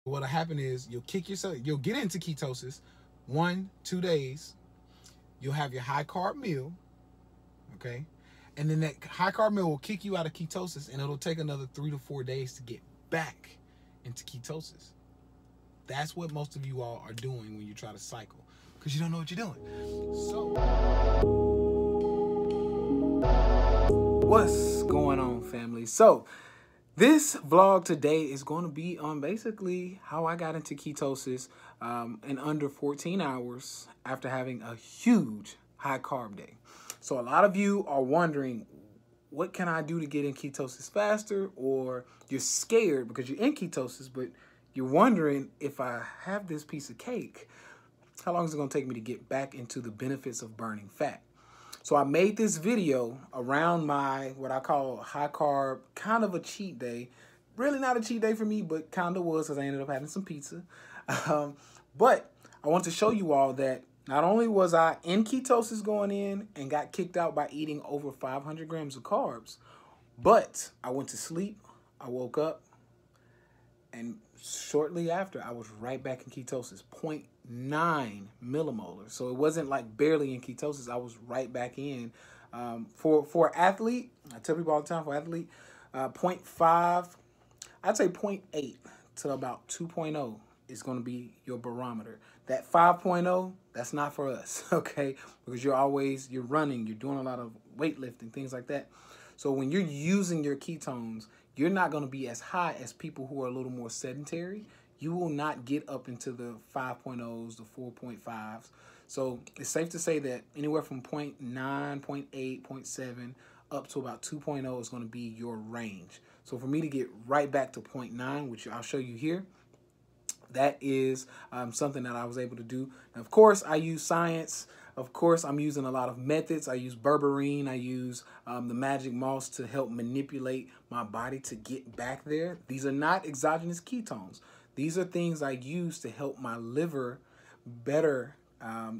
What'll happen is you'll get into ketosis 1-2 days. You'll have your high carb meal, okay? And then that high carb meal will kick you out of ketosis, and it'll take another 3 to 4 days to get back into ketosis. That's what most of you all are doing when you try to cycle, because you don't know what you're doing. So, what's going on, family? So, this vlog today is going to be on basically how I got into ketosis in under 14 hours after having a huge high carb day. So a lot of you are wondering, what can I do to get in ketosis faster? Or you're scared because you're in ketosis, but you're wondering, if I have this piece of cake, how long is it going to take me to get back into the benefits of burning fat? So I made this video around my, what I call high carb, kind of a cheat day. Really not a cheat day for me, but kind of was, because I ended up having some pizza. But I want to show you all that not only was I in ketosis going in and got kicked out by eating over 500 grams of carbs, but I went to sleep, I woke up, and shortly after, I was right back in ketosis, 0.9 millimolar. So it wasn't like barely in ketosis. I was right back in. For an athlete, I tell people all the time, for an athlete, 0.5, I'd say 0.8 to about 2.0 is going to be your barometer. That 5.0, that's not for us, okay? Because you're running, you're doing a lot of weightlifting, things like that. So when you're using your ketones, you're not going to be as high as people who are a little more sedentary. You will not get up into the 5.0s, the 4.5s. So it's safe to say that anywhere from 0.9, 0.8, 0.7 up to about 2.0 is going to be your range. So for me to get right back to 0.9, which I'll show you here, that is something that I was able to do. And of course, I use science. Of course, I'm using a lot of methods. I use berberine. I use the magic moss to help manipulate my body to get back there. These are not exogenous ketones. These are things I use to help my liver better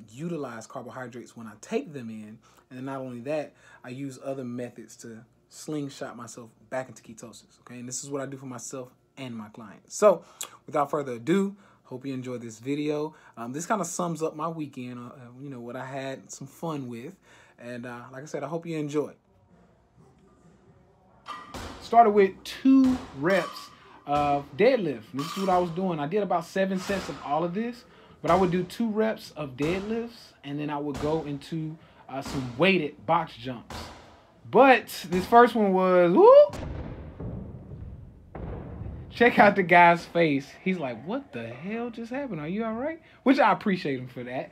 utilize carbohydrates when I take them in. And not only that, I use other methods to slingshot myself back into ketosis. Okay, and this is what I do for myself and my clients. So without further ado, hope you enjoyed this video. This kind of sums up my weekend, you know, what I had some fun with. And like I said, I hope you enjoy. Started with 2 reps of deadlift. This is what I was doing. I did about 7 sets of all of this, but I would do 2 reps of deadlifts, and then I would go into some weighted box jumps. But this first one was, woo! Check out the guy's face. He's like, what the hell just happened? Are you all right? Which I appreciate him for that.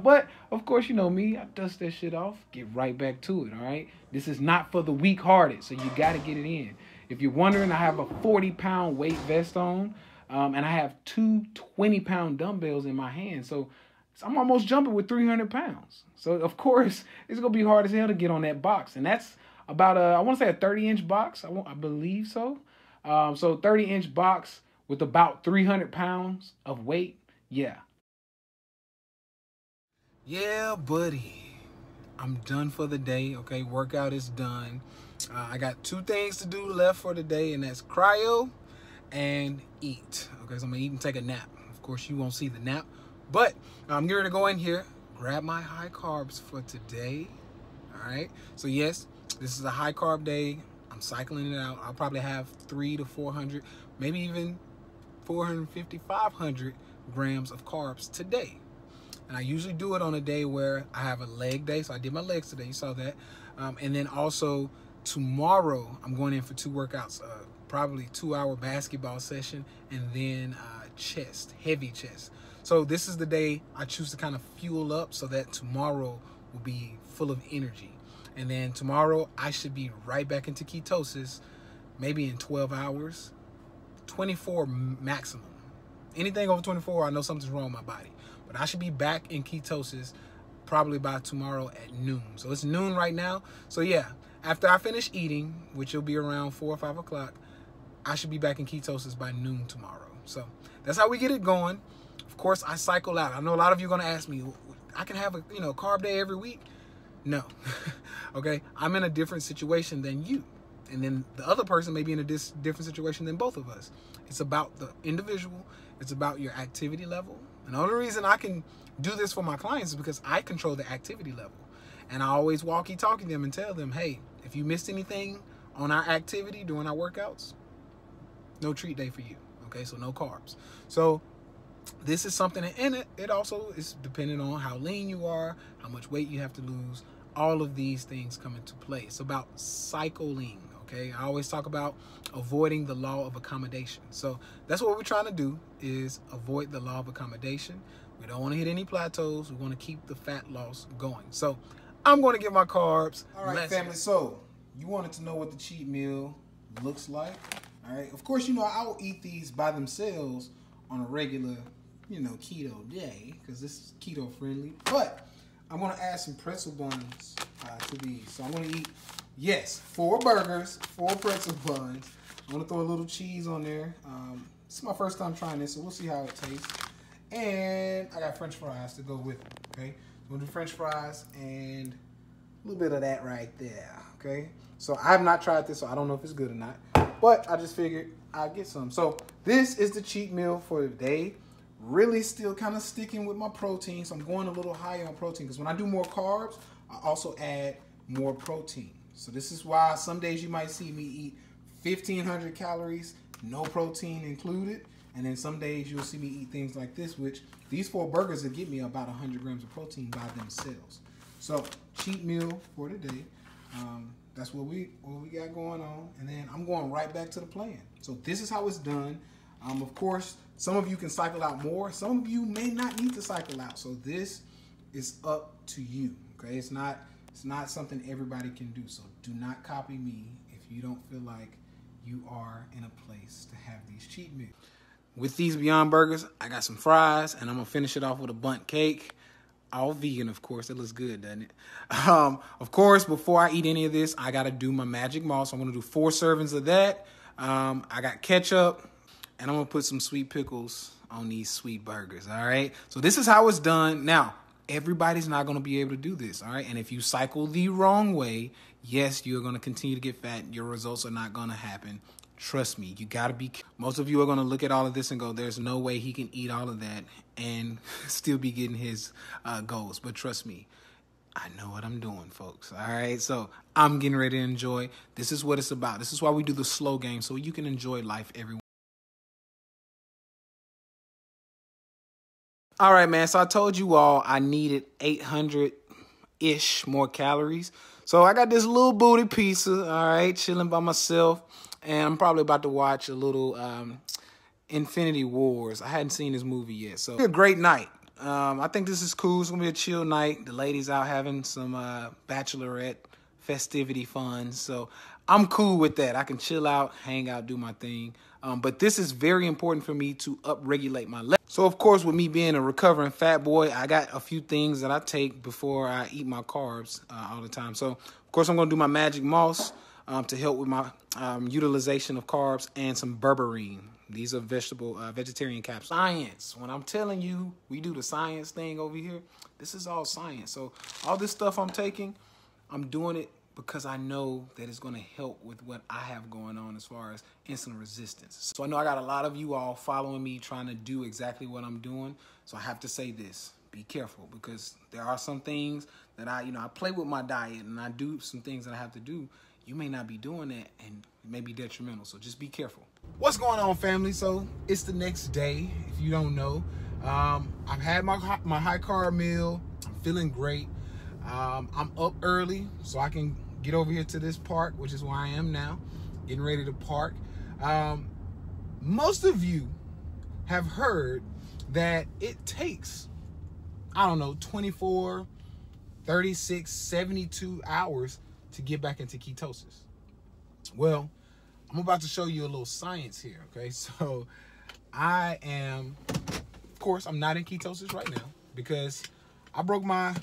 But, of course, you know me. I dust that shit off. Get right back to it, all right? This is not for the weak-hearted, so you got to get it in. If you're wondering, I have a 40-pound weight vest on, and I have 2 20-pound dumbbells in my hand. So I'm almost jumping with 300 pounds. So, of course, it's going to be hard as hell to get on that box. And that's about, I want to say a 30-inch box. I believe so. So 30-inch box with about 300 pounds of weight. Yeah. Yeah, buddy. I'm done for the day. Okay, workout is done. I got 2 things to do left for the day, and that's cryo and eat. Okay, so I'm going to eat and take a nap. Of course, you won't see the nap. But I'm going to go in here, grab my high carbs for today. All right. So, yes, this is a high carb day. I'm cycling it out. I'll probably have 300 to 400, maybe even 450, 500 grams of carbs today. And I usually do it on a day where I have a leg day. So I did my legs today. You saw that. And then also tomorrow, I'm going in for 2 workouts, probably 2-hour basketball session, and then chest, heavy chest. So this is the day I choose to kind of fuel up so that tomorrow will be full of energy. And then tomorrow, I should be right back into ketosis, maybe in 12 hours, 24 maximum. Anything over 24, I know something's wrong with my body. But I should be back in ketosis probably by tomorrow at noon. So it's noon right now. So yeah, after I finish eating, which will be around 4 or 5 o'clock, I should be back in ketosis by noon tomorrow. So that's how we get it going. Of course, I cycle out. I know a lot of you are going to ask me, I can have a carb day every week. No. Okay, I'm in a different situation than you. And then the other person may be in a different situation than both of us. It's about the individual. It's about your activity level. And the only reason I can do this for my clients is because I control the activity level. And I always walkie-talkie them and tell them, hey, if you missed anything on our activity during our workouts, no treat day for you. Okay, so no carbs. So this is something, and it also is dependent on how lean you are, how much weight you have to lose. All of these things come into play. It's about cycling. Okay, I always talk about avoiding the law of accommodation. So that's what we're trying to do, is avoid the law of accommodation. We don't want to hit any plateaus. We want to keep the fat loss going. So I'm going to get my carbs. All right, family. So you wanted to know what the cheat meal looks like. All right. Of course, you know, I will eat these by themselves on a regular, you know, keto day, because this is keto friendly. But I'm going to add some pretzel buns to these. So I'm going to eat, yes, 4 burgers, 4 pretzel buns. I'm going to throw a little cheese on there. This is my first time trying this, so we'll see how it tastes. And I got French fries to go with it, okay? So I'm going to do French fries and a little bit of that right there, okay? So I have not tried this, so I don't know if it's good or not. But I just figured I'd get some. So this is the cheat meal for the day. Really still kind of sticking with my protein. So I'm going a little higher on protein, because when I do more carbs, I also add more protein. So this is why some days you might see me eat 1,500 calories, no protein included. And then some days you'll see me eat things like this, which these 4 burgers will give me about 100 grams of protein by themselves. So cheat meal for today. That's what we got going on. And then I'm going right back to the plan. So this is how it's done. Of course, some of you can cycle out more. Some of you may not need to cycle out. So this is up to you. Okay, it's not something everybody can do. So do not copy me if you don't feel like you are in a place to have these cheat meals. With these Beyond Burgers, I got some fries, and I'm gonna finish it off with a bundt cake. All vegan, of course. It looks good, doesn't it? Of course, before I eat any of this, I got to do my magic malt. So I'm going to do 4 servings of that. I got ketchup, and I'm going to put some sweet pickles on these sweet burgers, all right? So this is how it's done. Now, everybody's not going to be able to do this, all right? And if you cycle the wrong way, yes, you're going to continue to get fat. Your results are not going to happen. Trust me, you got to be. Most of you are going to look at all of this and go, there's no way he can eat all of that and still be getting his goals. But trust me, I know what I'm doing, folks. All right, so I'm getting ready to enjoy. This is what it's about. This is why we do the slow game, so you can enjoy life every. All right, man. So I told you all I needed 800-ish more calories. So I got this little booty pizza, all right, chilling by myself. And I'm probably about to watch a little Infinity Wars. I hadn't seen this movie yet. So a great night. I think this is cool. It's going to be a chill night. The ladies out having some bachelorette festivity fun. So I'm cool with that. I can chill out, hang out, do my thing. But this is very important for me to upregulate my level. So, of course, with me being a recovering fat boy, I got a few things that I take before I eat my carbs all the time. So, of course, I'm going to do my magic moss to help with my utilization of carbs, and some berberine. These are vegetarian capsules. Science. When I'm telling you we do the science thing over here, this is all science. So all this stuff I'm taking, I'm doing it because I know that it's going to help with what I have going on as far as insulin resistance. So I know I got a lot of you all following me trying to do exactly what I'm doing. So I have to say this. Be careful, because there are some things that I play with my diet, and I do some things that I have to do. You may not be doing that, and it may be detrimental. So just be careful. What's going on, family? So it's the next day, if you don't know. I've had my high carb meal. I'm feeling great. I'm up early so I can get over here to this park, which is where I am now, getting ready to park. Most of you have heard that it takes, I don't know, 24, 36, 72 hours to get back into ketosis. Well, I'm about to show you a little science here, okay? So I am, of course, I'm not in ketosis right now because I broke my,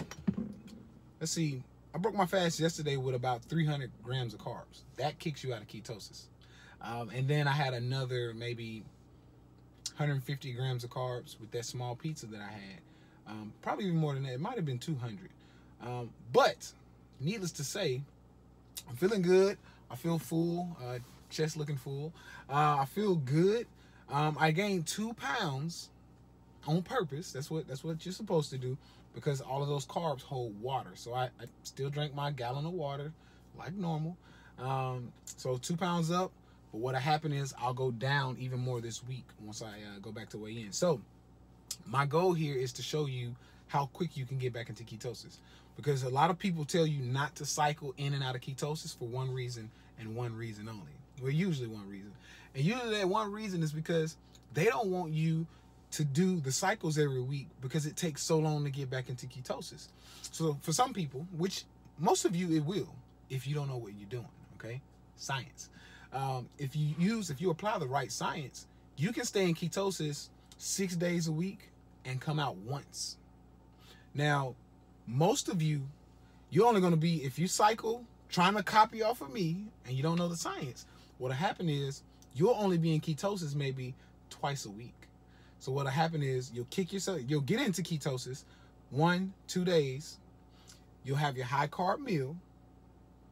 I broke my fast yesterday with about 300 grams of carbs. That kicks you out of ketosis. And then I had another maybe 150 grams of carbs with that small pizza that I had. Probably even more than that. It might have been 200. But needless to say, I'm feeling good. I feel full, chest looking full. I feel good. I gained 2 pounds on purpose. That's what you're supposed to do, because all of those carbs hold water. So I still drank my gallon of water like normal. So 2 pounds up. But what happened is I'll go down even more this week once I go back to weigh in. So my goal here is to show you how quick you can get back into ketosis, because a lot of people tell you not to cycle in and out of ketosis for one reason and one reason only. Well, usually one reason. And usually that one reason is because they don't want you to do the cycles every week, because it takes so long to get back into ketosis. So for some people, which most of you it will, if you don't know what you're doing, okay? Science. If you apply the right science, you can stay in ketosis 6 days a week and come out once. Now, most of you, you're only going to be, if you cycle trying to copy off of me and you don't know the science, what'll happen is you'll only be in ketosis maybe twice a week. So what'll happen is you'll get into ketosis 1-2 days. You'll have your high carb meal,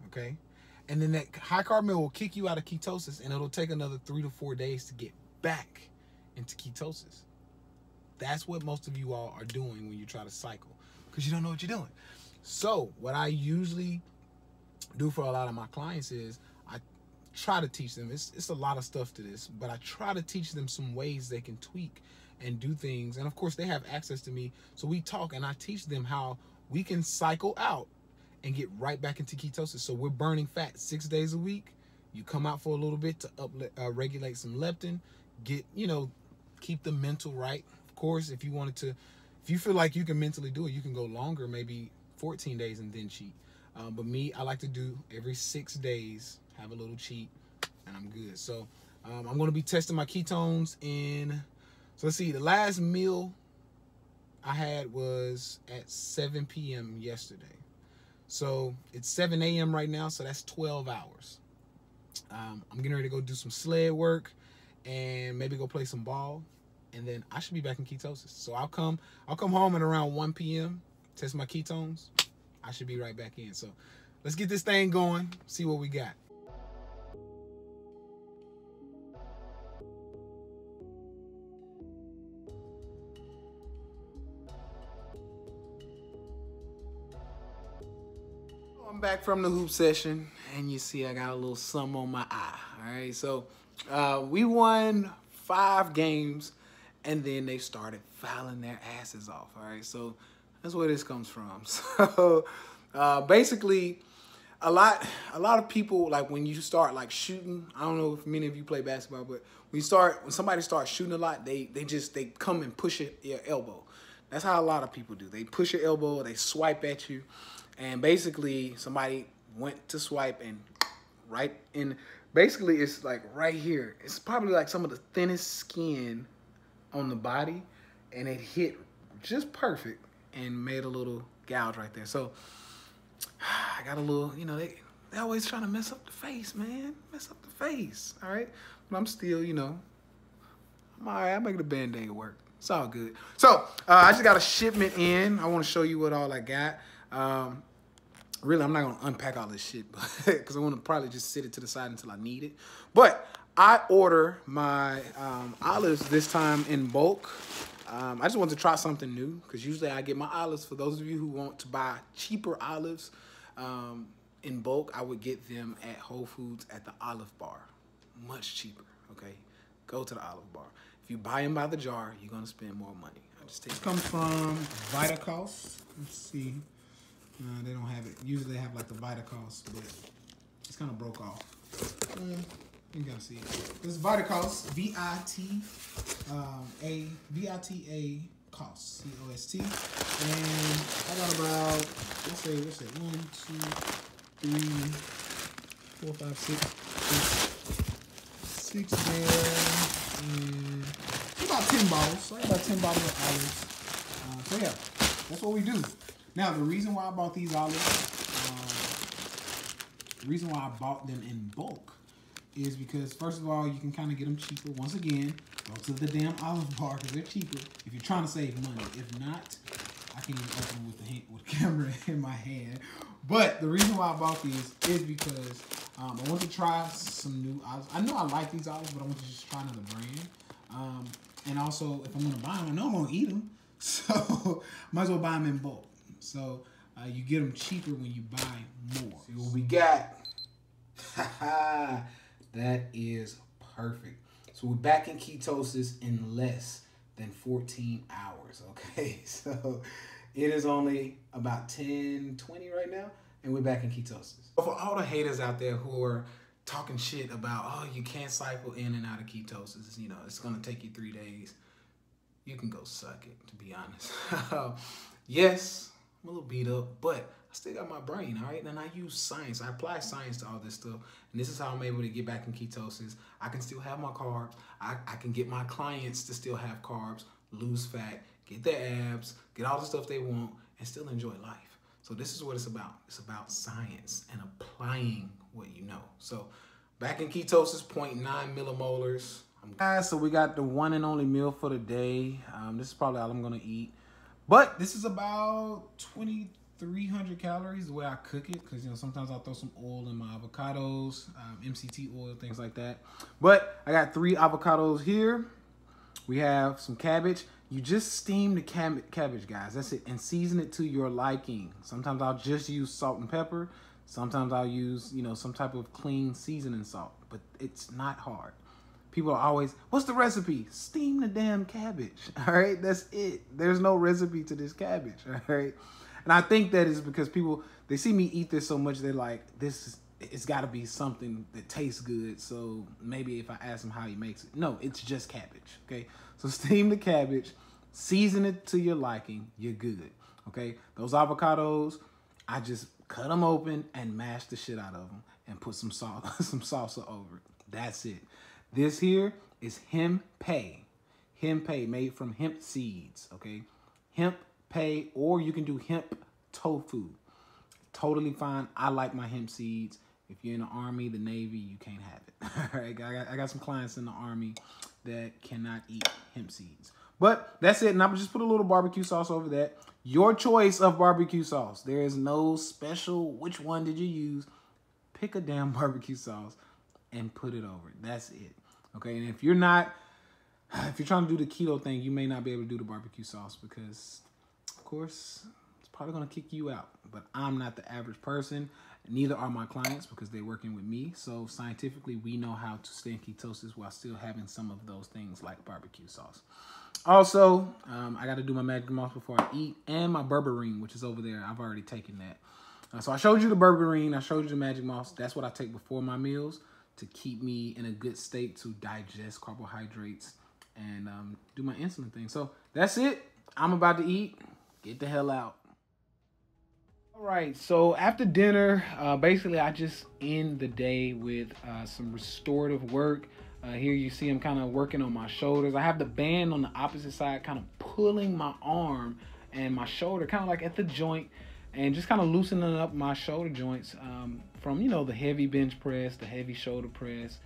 okay? And then that high carb meal will kick you out of ketosis, and it'll take another 3 to 4 days to get back into ketosis. That's what most of you all are doing when you try to cycle, because you don't know what you're doing. So what I usually do for a lot of my clients is I try to teach them, it's a lot of stuff to this, but I try to teach them some ways they can tweak and do things. And of course they have access to me, so we talk and I teach them how we can cycle out and get right back into ketosis. So we're burning fat 6 days a week. You come out for a little bit to regulate some leptin, keep the mental right. Of course, if you feel like you can mentally do it, you can go longer, maybe 14 days and then cheat. But me, I like to do every 6 days, have a little cheat, and I'm good. So I'm going to be testing my ketones so let's see, the last meal I had was at 7 p.m. yesterday. So it's 7 a.m. right now, so that's 12 hours. I'm getting ready to go do some sled work and maybe go play some ball, and then I should be back in ketosis. So I'll come home at around 1 p.m., test my ketones. I should be right back in. So let's get this thing going, see what we got. I'm back from the hoop session, and you see I got a little something on my eye. All right, so we won 5 games, and then they started fouling their asses off. All right, so that's where this comes from. So basically, a lot of people, like when you start like shooting, I don't know if many of you play basketball, but when somebody starts shooting a lot, they come and push your elbow. That's how a lot of people do. They push your elbow, they swipe at you. And basically, somebody went to swipe, and right in, basically it's like right here. It's probably like some of the thinnest skin on the body, and it hit just perfect and made a little gouge right there. So I got a little, they always trying to mess up the face, man. Mess up the face, all right? But I'm still, I'm all right. I make the Band-Aid work. It's all good. So I just got a shipment in. I want to show you what all I got. Really, I'm not going to unpack all this shit because I want to probably just sit it to the side until I need it. But I order my olives this time in bulk. I just want to try something new, because usually I get my olives. For those of you who want to buy cheaper olives in bulk, I would get them at Whole Foods at the Olive Bar. Much cheaper, okay? Go to the Olive Bar. If you buy them by the jar, you're going to spend more money. This comes from Vitacost. Let's see. They don't have it. Usually they have like the Vitacost, but it's kind of broke off. You gotta see it. This is Vitacost, V-I-T-A cost, C-O-S-T. And I got about, let's say 1, 2, 3, 4, 5, 6 there, and about 10 bottles. So I got about 10 bottles of olives. So yeah, that's what we do. Now, the reason why I bought these olives, the reason why I bought them in bulk is because, first of all, you can kind of get them cheaper. Once again, go to the damn Olive Bar because they're cheaper if you're trying to save money. If not, I can't even open it with the camera in my hand. But the reason why I bought these is because I want to try some new olives. I know I like these olives, but I want to just try another brand. And also, if I'm going to buy them, I know I'm going to eat them. So, might as well buy them in bulk. So, you get them cheaper when you buy more. See what we got. That is perfect. So, we're back in ketosis in less than 14 hours, okay? So, it is only about 10:20 right now, and we're back in ketosis. For all the haters out there who are talking shit about, oh, you can't cycle in and out of ketosis, you know, it's going to take you 3 days. You can go suck it, to be honest. Yes, I'm a little beat up, but I still got my brain, all right? And I use science. I apply science to all this stuff. And this is how I'm able to get back in ketosis. I can still have my carbs. I can get my clients to still have carbs, lose fat, get their abs, get all the stuff they want, and still enjoy life. So this is what it's about. It's about science and applying what you know. So back in ketosis, 0.9 millimolars. Guys, so we got the one and only meal for the day. This is probably all I'm gonna eat. But this is about 2,300 calories the way I cook it, because you know sometimes I'll throw some oil in my avocados, MCT oil, things like that. But I got 3 avocados here. We have some cabbage. You just steam the cabbage, guys. That's it. And season it to your liking. Sometimes I'll just use salt and pepper. Sometimes I'll use, you know, some type of clean seasoning salt. But it's not hard. People are always, what's the recipe? Steam the damn cabbage, all right? That's it. There's no recipe to this cabbage, all right? And I think that is because people, they see me eat this so much, they're like, it's got to be something that tastes good, so maybe if I ask him how he makes it. No, it's just cabbage, okay? So steam the cabbage, season it to your liking, you're good, okay? Those avocados, I just cut them open and mash the shit out of them and put some salt, some salsa over it. That's it. This here is hempeh. Hempeh, made from hemp seeds, okay? Hempeh, or you can do hemp tofu. Totally fine. I like my hemp seeds. If you're in the Army, the Navy, you can't have it. All right, I got some clients in the Army that cannot eat hemp seeds. But that's it, and I'm just put a little barbecue sauce over that. Your choice of barbecue sauce. There is no special, which one did you use? Pick a damn barbecue sauce and put it over it. That's it. Okay, and if you're trying to do the keto thing, you may not be able to do the barbecue sauce because, of course, it's probably going to kick you out. But I'm not the average person. Neither are my clients because they're working with me. So scientifically, we know how to stay in ketosis while still having some of those things like barbecue sauce. Also, I got to do my magic mouse before I eat, and my berberine, which is over there. I've already taken that. So I showed you the berberine. I showed you the magic mouse. That's what I take before my meals to keep me in a good state to digest carbohydrates and do my insulin thing. So that's it. I'm about to eat. Get the hell out. All right, so after dinner, basically I just end the day with some restorative work. Here you see I'm kind of working on my shoulders. I have the band on the opposite side kind of pulling my arm and my shoulder kind of like at the joint, and just kind of loosening up my shoulder joints from, you know, the heavy bench press, the heavy shoulder press,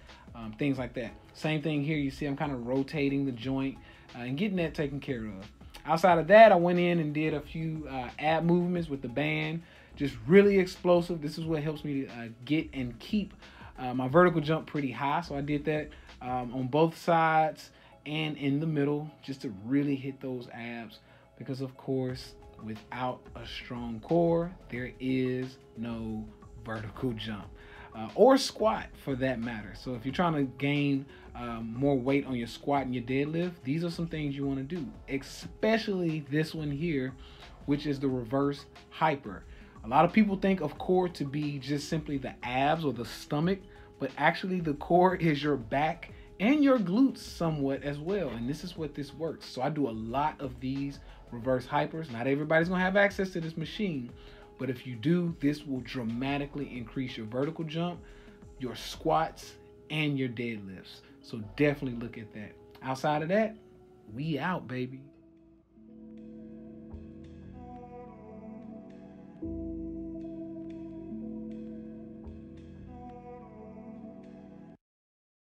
things like that. Same thing here. You see I'm kind of rotating the joint and getting that taken care of. Outside of that, I went in and did a few ab movements with the band, just really explosive. This is what helps me get and keep my vertical jump pretty high. So I did that on both sides and in the middle just to really hit those abs because, of course, without a strong core, there is no vertical jump or squat for that matter. So if you're trying to gain more weight on your squat and your deadlift, these are some things you want to do, especially this one here, which is the reverse hyper. A lot of people think of core to be just simply the abs or the stomach, but actually the core is your back and your glutes somewhat as well. And this is what this works. So I do a lot of these reverse hypers. Not everybody's gonna have access to this machine, but if you do, this will dramatically increase your vertical jump, your squats, and your deadlifts. So definitely look at that. Outside of that, we out, baby.